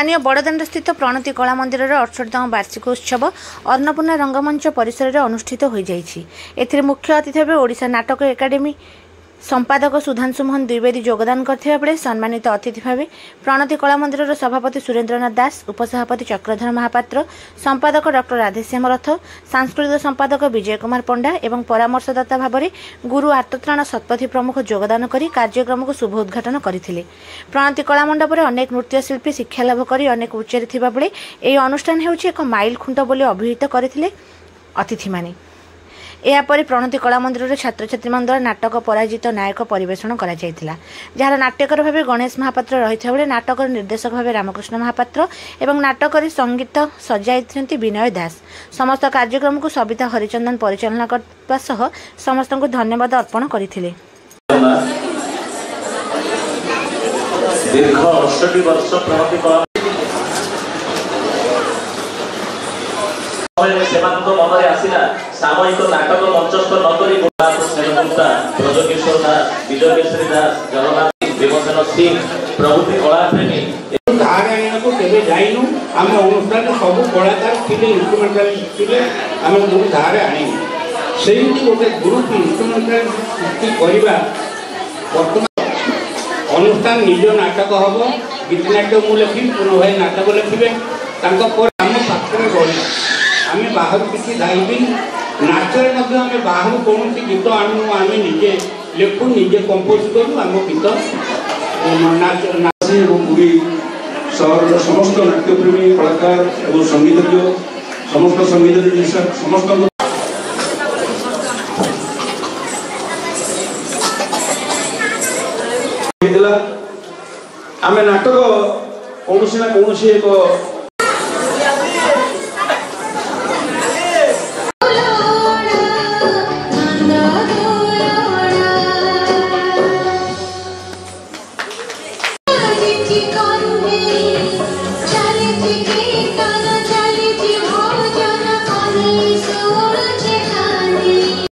स्थानीय बड़दाण्ड स्थित प्रणति कला मंदिर 68तम वार्षिक उत्सव अन्नपूर्णा रंगमंच परिसर में अनुष्ठित हो जाइछि। एथिरे मुख्य अतिथि भाव ओडिशा नाटक एकाडेमी संपादक सुधांशु मोहन द्विवेदी योगदान करथिबा बेले सम्मानित अतिथि भाव प्रणति कला मंदिर सभापति सुरेन्द्रनाथ दास, उपसभापति चक्रधर महापात्र, संपादक डॉक्टर राधेश्याम रथ, सांस्कृतिक संपादक विजय कुमार पंडा एवं परामर्शदाता भाव गुरु आर्तत्राण शतपथी प्रमुख योगदान करी कार्यक्रम को शुभ उद्घाटन करथिले। प्रणति कला मंडप में अनेक नृत्यशिल्पी शिक्षा लाभ करी अनेक उच्चरे थिबा बेले एही अनुष्ठान हेउछि एक माइल खुंट बोली अभिहित करथिले अतिथि माने। यापर प्रणति कला मंदिर छात्र छात्री मान द्वारा नाटक पराजित नायक परिवेषण करा जायतिला, जहार नाट्यकर भाव गणेश महापात्र रहिथा बेले नाटकर निर्देशक भाव रामकृष्ण महापात्र एवं नाटकर संगीत सजाई विनय दास। समस्त कार्यक्रम को सविता हरिचंदन परिचालना करबा सह समस्त को धन्यवाद अर्पण करथिले। दीर्घ 68 वर्ष प्रणति कला मनरे आसला सामयिक नाटक मंचस्थ नकरी स्नेहगुप्ता ब्रजकिशोर दास, विजय केशरी दास, जगन्नाथ देवसेन सिंह प्रभृति कलाप्रेमी को केवे जाइनु। आम अनुष्ठान सब कलाकार थे इन्स्ट्रुमेंटालिस्ट थे, आम गुरु धारे आनी से गोटे ग्रुप इन्स्ट्रुमेंटालिस्ट करवा। बर्तमान अनुष्ठान निज नाटक हम गीतनाट्य मुझे लिखी पुनः भाई नाटक लिखे आम पाखे रही आम बाहर किसी दायी नाचरे आम बाहर कौन गीत आणु आम निजे लिखु निजे कंपोज करूँ आम गीत पुरी सहर समस्त नाट्यप्रेमी कलाकार और संगीतज्ञ समस्त संगीत निर्देशक समस्त आम नाटक कौन ना कौन एक